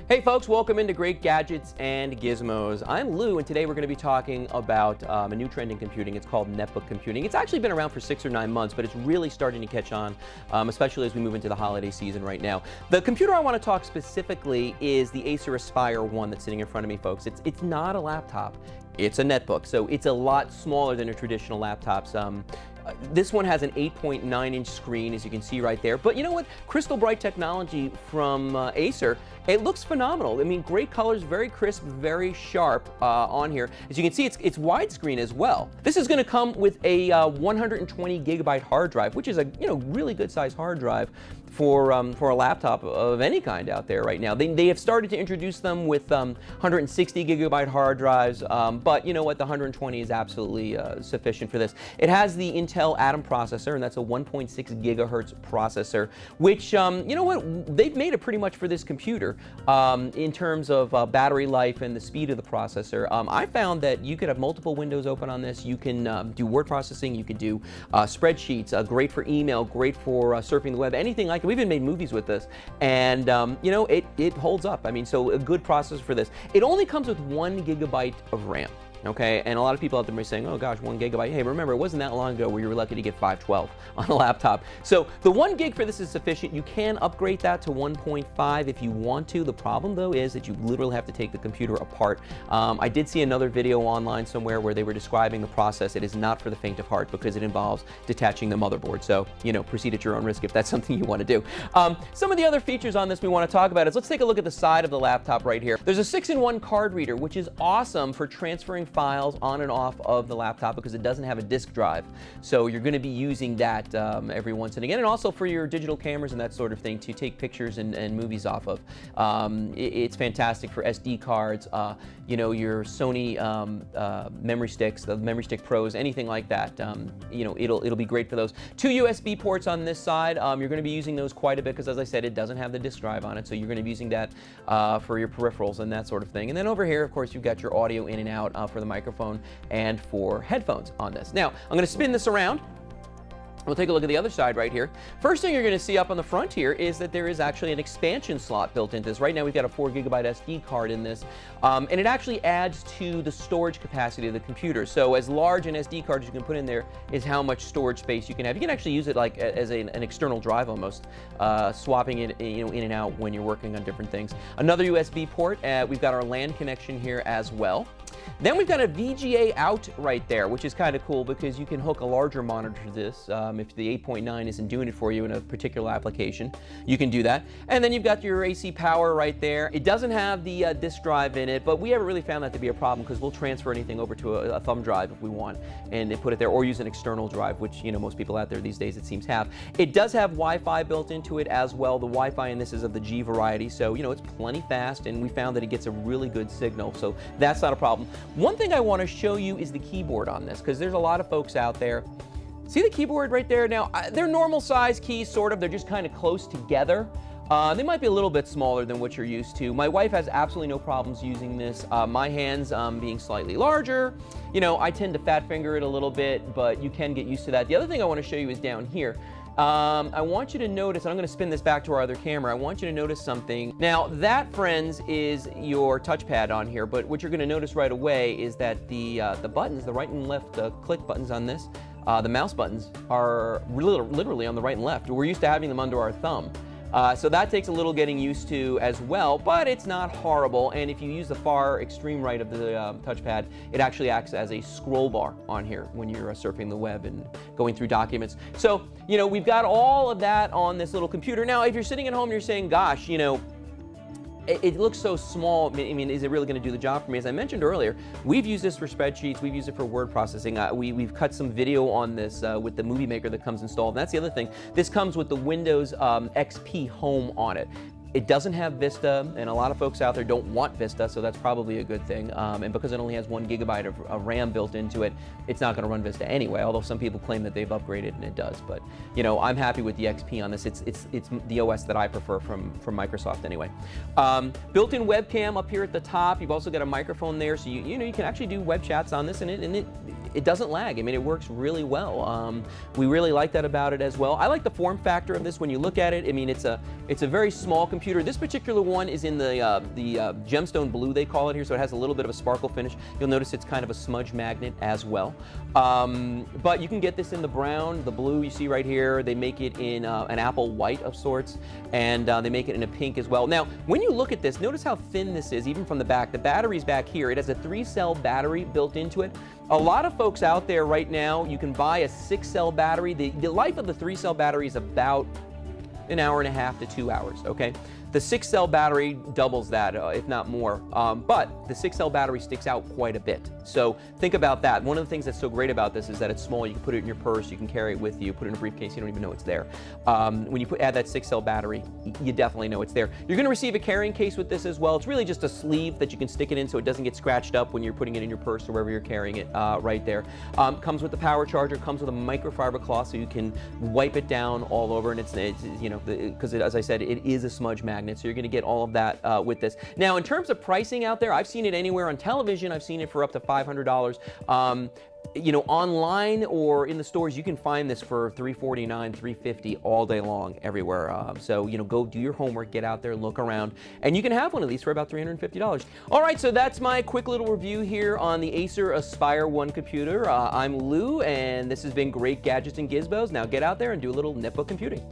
Hey folks, welcome into Great Gadgets and Gizmos. I'm Lou, and today we're going to be talking about a new trend in computing. It's called netbook computing. It's actually been around for 6 or 9 months, but it's really starting to catch on, especially as we move into the holiday season right now. The computer I want to talk specifically is the Acer Aspire One that's sitting in front of me, folks. It's not a laptop. It's a netbook, so it's a lot smaller than a traditional laptops. This one has an 8.9-inch screen, as you can see right there. But you know what? Crystal bright technology from Acer. It looks phenomenal. I mean, great colors, very crisp, very sharp on here. As you can see, it's widescreen as well. This is going to come with a 120 gigabyte hard drive, which is a really good size hard drive for a laptop of any kind out there right now. They have started to introduce them with 160 gigabyte hard drives, but you know what? The 120 is absolutely sufficient for this. It has the Intel Atom processor, and that's a 1.6 gigahertz processor, which you know what? They've made it pretty much for this computer in terms of battery life and the speed of the processor. I found that you could have multiple windows open on this. You can do word processing. You could do spreadsheets. Great for email. Great for surfing the web. Anything like it. We've even made movies with this, and you know, it holds up. I mean, so a good processor for this. It only comes with 1 gigabyte of RAM. Okay, and a lot of people out there may be saying, oh gosh, 1 gigabyte. Hey, remember, it wasn't that long ago where you were lucky to get 512 on a laptop. So the 1 gig for this is sufficient. You can upgrade that to 1.5 if you want to. The problem, though, is that you literally have to take the computer apart. I did see another video online somewhere where they were describing the process. It is not for the faint of heart because it involves detaching the motherboard. So, you know, proceed at your own risk if that's something you want to do. Some of the other features on this we want to talk about is, let's take a look at the side of the laptop right here. There's a 6-in-1 card reader, which is awesome for transferring files on and off of the laptop because it doesn't have a disk drive. So you're going to be using that every once and again, and also for your digital cameras and that sort of thing to take pictures and movies off of. It's fantastic for SD cards, you know, your Sony memory sticks, the Memory Stick Pros, anything like that. You know, it'll be great for those. 2 USB ports on this side. You're going to be using those quite a bit because, as I said, it doesn't have the disk drive on it, so you're going to be using that for your peripherals and that sort of thing. And then over here, of course, you've got your audio in and out for the microphone and for headphones on this. Now, I'm going to spin this around. We'll take a look at the other side right here. First thing you're going to see up on the front here is that there is actually an expansion slot built into this. Right now we've got a 4 gigabyte SD card in this, and it actually adds to the storage capacity of the computer. So as large an SD card as you can put in there is how much storage space you can have. You can actually use it like as an external drive almost, swapping it in and out when you're working on different things. Another USB port. We've got our LAN connection here as well. Then we've got a VGA out right there, which is kind of cool because you can hook a larger monitor to this. If the 8.9 isn't doing it for you in a particular application, you can do that. And then you've got your AC power right there. It doesn't have the disk drive in it, but we haven't really found that to be a problem because we'll transfer anything over to a thumb drive if we want and put it there, or use an external drive, which, you know, most people out there these days, it seems, have. It does have Wi-Fi built into it as well. The Wi-Fi in this is of the G variety, so, you know, it's plenty fast, and we found that it gets a really good signal, so that's not a problem. One thing I want to show you is the keyboard on this, because there's a lot of folks out there. See the keyboard right there? Now, they're normal size keys, sort of. They're just kind of close together. They might be a little bit smaller than what you're used to. My wife has absolutely no problems using this. My hands being slightly larger, you know, I tend to fat finger it a little bit, but you can get used to that. The other thing I want to show you is down here. I want you to notice, and I'm going to spin this back to our other camera, I want you to notice something. Now, that, friends, is your touchpad on here, but what you're going to notice right away is that the buttons, the right and left click buttons on this, the mouse buttons are literally on the right and left. We're used to having them under our thumb. So that takes a little getting used to as well, but it's not horrible. And if you use the far extreme right of the touchpad, it actually acts as a scroll bar on here when you're surfing the web and going through documents. So, you know, we've got all of that on this little computer. Now, if you're sitting at home and you're saying, gosh, you know, it looks so small. I mean, is it really going to do the job for me? As I mentioned earlier, we've used this for spreadsheets. We've used it for word processing. We've cut some video on this with the Movie Maker that comes installed. And that's the other thing. This comes with the Windows XP Home on it. It doesn't have Vista, and a lot of folks out there don't want Vista, so that's probably a good thing. And because it only has 1 gigabyte of RAM built into it, it's not going to run Vista anyway, although some people claim that they've upgraded and it does. But, you know, I'm happy with the XP on this. It's the OS that I prefer from Microsoft anyway. Built-in webcam up here at the top. You've also got a microphone there, so you know you can actually do web chats on this, and it doesn't lag. I mean, it works really well. We really like that about it as well. I like the form factor of this when you look at it. I mean, it's a very small computer. This particular one is in the gemstone blue, they call it here, so it has a little bit of a sparkle finish. You'll notice it's kind of a smudge magnet as well. But you can get this in the brown, the blue you see right here. They make it in an apple white of sorts, and they make it in a pink as well. Now, when you look at this, notice how thin this is, even from the back. The battery's back here. It has a 3-cell battery built into it. A lot of folks out there right now, you can buy a 6-cell battery. The life of the 3-cell battery is about an hour and a half to 2 hours, okay? The 6-cell battery doubles that, if not more, but the 6-cell battery sticks out quite a bit. So think about that. One of the things that's so great about this is that it's small. You can put it in your purse, you can carry it with you, put it in a briefcase, you don't even know it's there. When you add that 6-cell battery, you definitely know it's there. You're going to receive a carrying case with this as well. It's really just a sleeve that you can stick it in so it doesn't get scratched up when you're putting it in your purse or wherever you're carrying it right there. Comes with the power charger, comes with a microfiber cloth so you can wipe it down all over, and it's you know, because as I said, it is a smudge magnet, so you're going to get all of that with this. Now, in terms of pricing out there, I've seen it anywhere on television. I've seen it for up to $500. You know, online or in the stores, you can find this for $349, $350 all day long everywhere. So, you know, go do your homework, get out there, look around, and you can have one of these for about $350. All right, so that's my quick little review here on the Acer Aspire One computer. I'm Lou, and this has been Great Gadgets and Gizmos. Now get out there and do a little netbook computing.